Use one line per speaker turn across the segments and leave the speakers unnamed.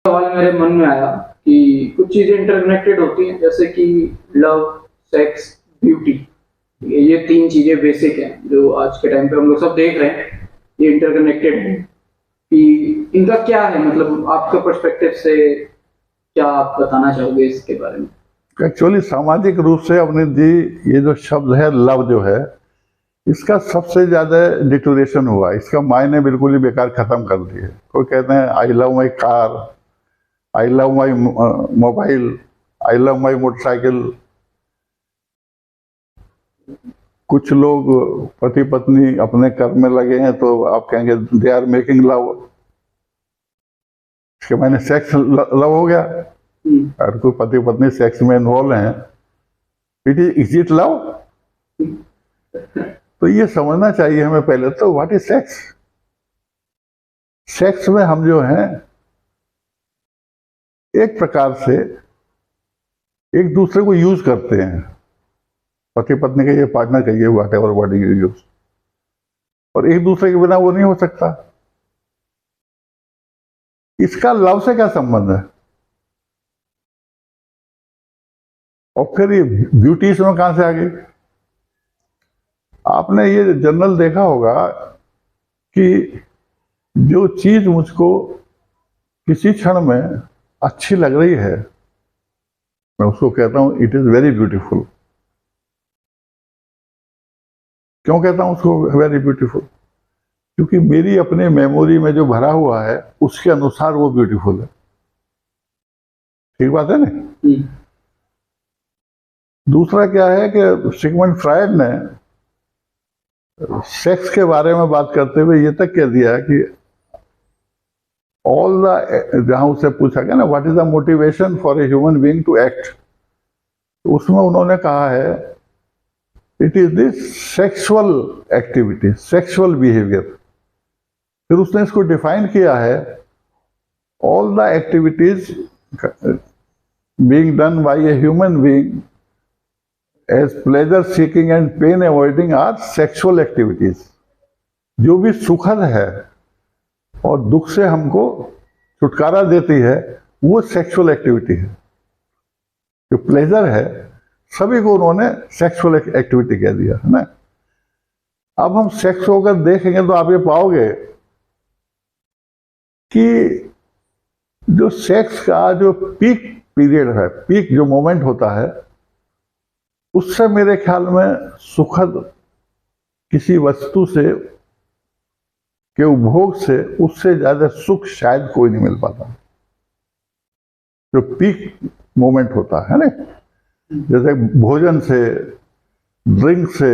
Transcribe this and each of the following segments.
सवाल मेरे मन में आया कि कुछ चीजें इंटरकनेक्टेड होती हैं, जैसे कि लव, सेक्स, ब्यूटी। ये तीन चीजें बेसिक हैं जो आज के टाइम पे हम लोग सब देख रहे हैं, ये इंटरकनेक्टेड है। कि इनका क्या है, मतलब आपके पर्सपेक्टिव से क्या आप बताना चाहोगे इसके बारे में?
एक्चुअली सामाजिक रूप से अपने जी, ये जो शब्द है लव जो है, इसका सबसे ज्यादा डिटोरेशन हुआ। इसका मायने बिल्कुल ही बेकार खत्म कर दिए। कोई कहते हैं I love my car, I love my mobile, I love my motorcycle. कुछ लोग पति पत्नी अपने कर्म में लगे हैं तो आप कहेंगे दे आर मेकिंग लव। इसके मायने सेक्स लव हो गया। अगर कोई पति पत्नी सेक्स में इन्वॉल्व हैं, इज इट लव? तो ये समझना चाहिए हमें पहले तो व्हाट इज सेक्स। सेक्स में हम जो हैं एक प्रकार से एक दूसरे को यूज करते हैं। पति पत्नी का ये पार्टनर कहिए, what ever what you use, और एक दूसरे के बिना वो नहीं हो सकता। इसका लव से क्या संबंध है? और फिर ये ब्यूटी इसमें कहां से आ गई? आपने ये जनरल देखा होगा कि जो चीज मुझको किसी क्षण में अच्छी लग रही है, मैं उसको कहता हूं इट इज वेरी ब्यूटीफुल। क्यों कहता हूं उसको वेरी ब्यूटीफुल? क्योंकि मेरी अपने मेमोरी में जो भरा हुआ है उसके अनुसार वो ब्यूटीफुल है। ठीक बात है ना? दूसरा क्या है कि सिगमंड फ्रायड ने सेक्स के बारे में बात करते हुए ये तक कह दिया कि ऑल द, जहां उससे पूछा गया ना what is the motivation for a human being to act, तो उसमें उन्होंने कहा है it is this sexual activity, sexual behaviour. फिर उसने इसको डिफाइन किया है, all the activities being done by a human being as pleasure seeking and pain avoiding are sexual activities. जो भी सुखद है और दुख से हमको छुटकारा देती है वो सेक्सुअल एक्टिविटी है। जो प्लेजर है सभी को उन्होंने सेक्सुअल एक्टिविटी कह दिया है ना। अब हम सेक्स होकर देखेंगे तो आप ये पाओगे कि जो सेक्स का जो पीक पीरियड है, पीक जो मोमेंट होता है, उससे मेरे ख्याल में सुखद किसी वस्तु से के उपभोग से उससे ज्यादा सुख शायद कोई नहीं मिल पाता। जो पीक मोमेंट होता है ना, जैसे भोजन से, ड्रिंक से,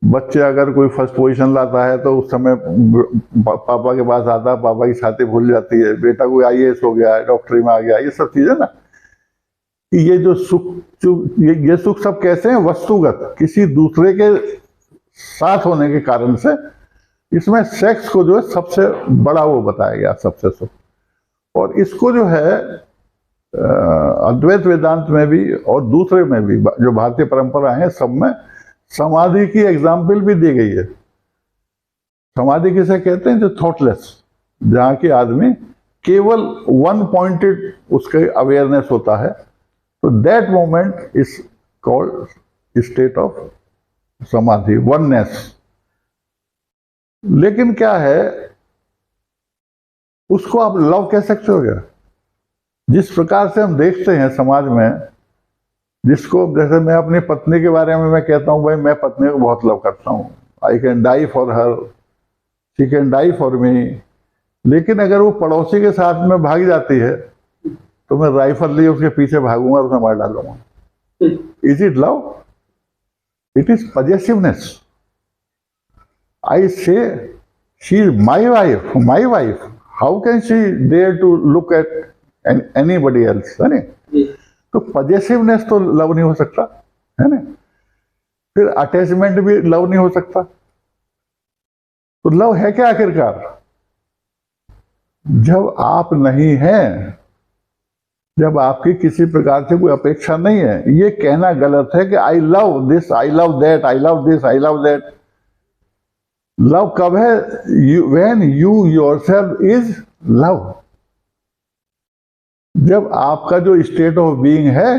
बच्चे अगर कोई फर्स्ट पोजीशन लाता है तो उस समय पापा के पास आता, पापा की छाती भूल जाती है, बेटा कोई आईएएस हो गया, डॉक्टरी में आ गया, ये सब चीजें ना, ये जो सुख, ये सुख सब कैसे हैं? वस्तुगत, किसी दूसरे के साथ होने के कारण से। इसमें सेक्स को जो है सबसे बड़ा वो बताया गया, सबसे सुख। और इसको जो है अद्वैत वेदांत में भी और दूसरे में भी, जो भारतीय परंपरा है सब में समाधि की एग्जाम्पल भी दी गई है। समाधि किसे कहते हैं? जो थॉटलेस, जहां की आदमी केवल वन पॉइंटेड उसके अवेयरनेस होता है, तो that moment is called state of समाधि, वननेस। लेकिन क्या है, उसको आप लव कह सकते हो क्या? जिस प्रकार से हम देखते हैं समाज में, जिसको, जैसे मैं अपनी पत्नी के बारे में मैं कहता हूं भाई मैं पत्नी को बहुत लव करता हूं, I can die for her, she can die for me. लेकिन अगर वो पड़ोसी के साथ में भाग जाती है तो मैं राइफल लिए उसके पीछे भागूंगा और उसे मार डालूंगा। Is it love? It is possessiveness. I say she is my wife, my wife, how can she dare to look at anybody else, है ना? तो पजेसिवनेस तो लव नहीं हो सकता, है ना? फिर अटैचमेंट भी लव नहीं हो सकता। तो लव है क्या आखिरकार? जब आप नहीं हैं, जब आपकी किसी प्रकार से कोई अपेक्षा नहीं है। ये कहना गलत है कि I love this, I love that, I love this, I love that. Love कब है? When you yourself is love. जब आपका जो स्टेट ऑफ बीइंग है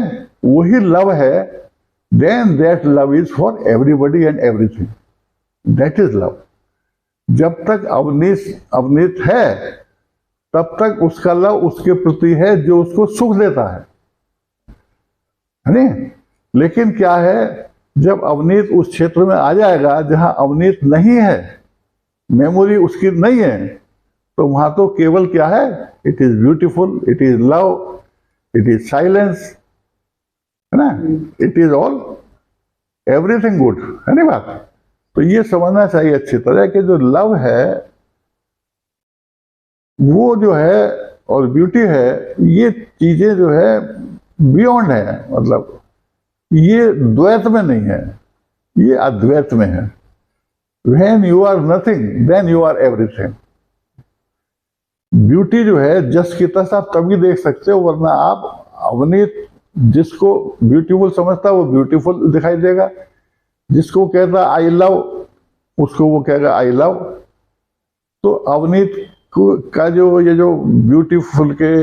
वही लव है, then that love is for everybody and everything, that is love. जब तक अवनीत है तब तक उसका लव उसके प्रति है जो उसको सुख देता है नहीं? लेकिन क्या है, जब अवनीत उस क्षेत्र में आ जाएगा जहां अवनीत नहीं है, मेमोरी उसकी नहीं है, तो वहां तो केवल क्या है, it is beautiful, it is love, it is silence, है ना, it is all everything good, है ना बात। तो ये समझना चाहिए अच्छी तरह कि जो लव है वो जो है और ब्यूटी है, ये चीजें जो है बियॉन्ड है, मतलब ये द्वैत में नहीं है, ये अद्वैत में है। When you are nothing, then you are everything. Beauty जो है जस की तस आप तभी देख सकते हो, वरना आप अवनीत जिसको ब्यूटीफुल समझता है वो ब्यूटीफुल दिखाई देगा, जिसको कहता आई लव उसको वो कहेगा आई लव। तो अवनीत का जो ये जो ब्यूटीफुल के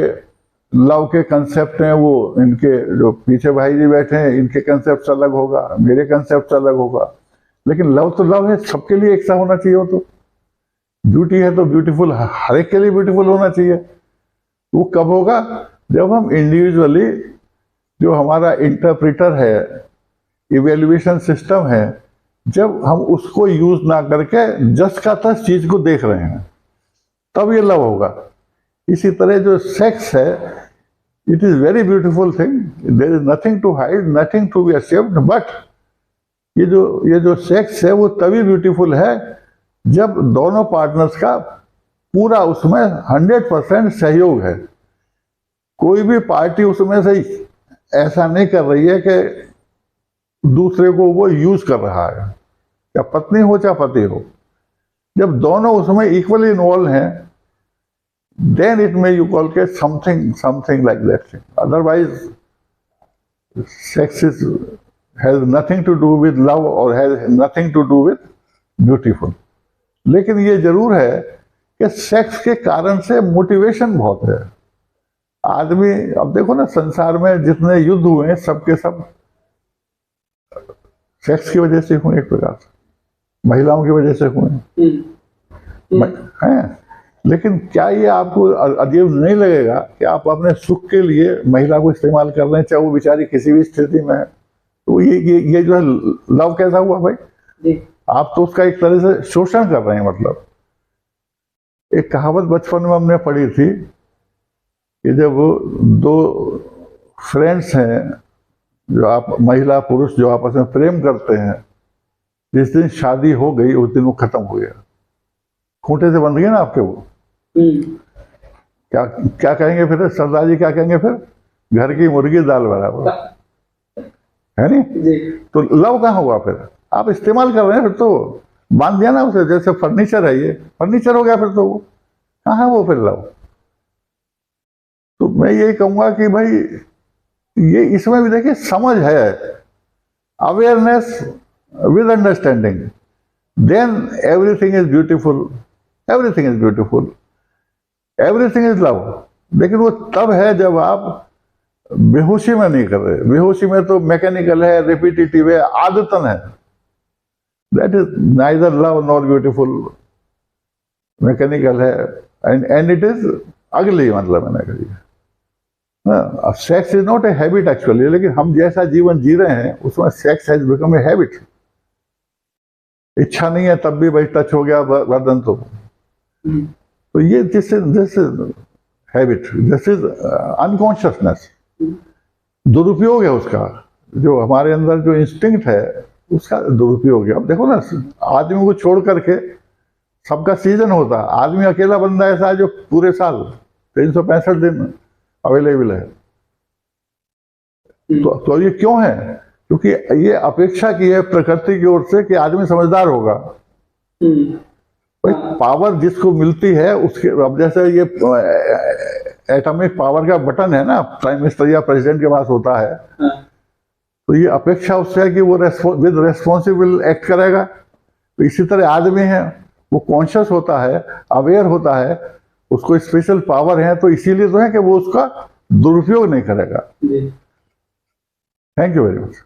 लव के कंसेप्ट हैं, वो इनके जो पीछे भाई जी बैठे हैं इनके कंसेप्ट अलग होगा, मेरे कंसेप्ट अलग होगा, लेकिन लव तो लव है, सबके लिए एक सा होना चाहिए। वो तो ब्यूटी है तो ब्यूटीफुल हर एक के लिए ब्यूटीफुल होना चाहिए। वो कब होगा, जब हम इंडिविजुअली जो हमारा इंटरप्रेटर है, इवेल्युएशन सिस्टम है, जब हम उसको यूज ना करके जस का तस चीज को देख रहे हैं, तब ये लव होगा। इसी तरह जो सेक्स है, it is very beautiful thing, there is nothing to hide, nothing to be ashamed, but ये जो सेक्स है वो तभी ब्यूटीफुल है जब दोनों पार्टनर्स का पूरा उसमें 100% सहयोग है। कोई भी पार्टी उसमें से ऐसा नहीं कर रही है कि दूसरे को वो यूज कर रहा है, या पत्नी हो चाहे पति हो। जब दोनों उसमें इक्वली इन्वॉल्व हैं, then it may you call के something like that thing. Otherwise sex is has nothing to do with love or has nothing to do with beautiful। लेकिन ये जरूर है कि सेक्स के कारण से मोटिवेशन बहुत है। आदमी, अब देखो ना, संसार में जितने युद्ध हुए हैं सबके सब सेक्स की वजह से हुए, एक प्रकार से महिलाओं की वजह से हुए हैं। लेकिन क्या ये आपको अजीब नहीं लगेगा कि आप अपने सुख के लिए महिला को इस्तेमाल कर रहे हैं, चाहे वो बेचारी किसी भी स्थिति में है? तो ये जो है लव कैसा हुआ भाई जी? आप तो उसका एक तरह से शोषण कर रहे हैं। मतलब एक कहावत बचपन में हमने पढ़ी थी कि जब दो फ्रेंड्स हैं, जो आप महिला पुरुष जो आपस में प्रेम करते हैं, जिस दिन शादी हो गई उस दिन वो खत्म हो गया, खूंटे से बंध गए ना आपके वो। क्या कहेंगे फिर सरदार जी, क्या कहेंगे फिर? घर की मुर्गी दाल बराबर, है नहीं? तो लव कहाँ हुआ फिर? आप इस्तेमाल कर रहे हैं, फिर तो बांध दिया ना उसे, जैसे फर्नीचर है, ये फर्नीचर हो गया, फिर तो वो कहाँ है वो फिर लव? तो मैं यही कहूंगा कि भाई ये इसमें भी देखिए समझ है, awareness with understanding, then everything is beautiful, everything is beautiful, everything is love. लेकिन वो तब है जब आप बेहोशी में नहीं कर रहे। बेहोशी में तो मैकेनिकल है, रिपीटिटिव है, आदतन है। That is neither love nor beautiful, mechanical है, एंड इट इज अगली, मतलब मैंने कही। Sex is not a habit actually, लेकिन हम जैसा जीवन जी रहे हैं उसमें sex has become a habit. इच्छा नहीं है तब भी भाई टच हो गया बदन, तो ये this is habit, this is unconsciousness, दुरुपयोग है उसका। जो हमारे अंदर जो इंस्टिंक्ट है उसका दुरुपयोग है। अब देखो ना, आदमी को छोड़ करके सबका सीजन होता है, आदमी अकेला बंदा ऐसा है जो पूरे साल 365 दिन अवेलेबल है। तो ये क्यों है? क्योंकि ये अपेक्षा की है प्रकृति की ओर से कि आदमी समझदार होगा। भाई पावर जिसको मिलती है उसके, अब जैसे ये एटॉमिक पावर का बटन है ना, प्राइम मिनिस्टर या प्रेसिडेंट के पास होता है, तो ये अपेक्षा उससे है कि वो विद रेस्पॉन्सिबल एक्ट करेगा। तो इसी तरह आदमी है, वो कॉन्शियस होता है, अवेयर होता है, उसको स्पेशल पावर है, तो इसीलिए तो है कि वो उसका दुरुपयोग नहीं करेगा।
जी।
Thank you very much.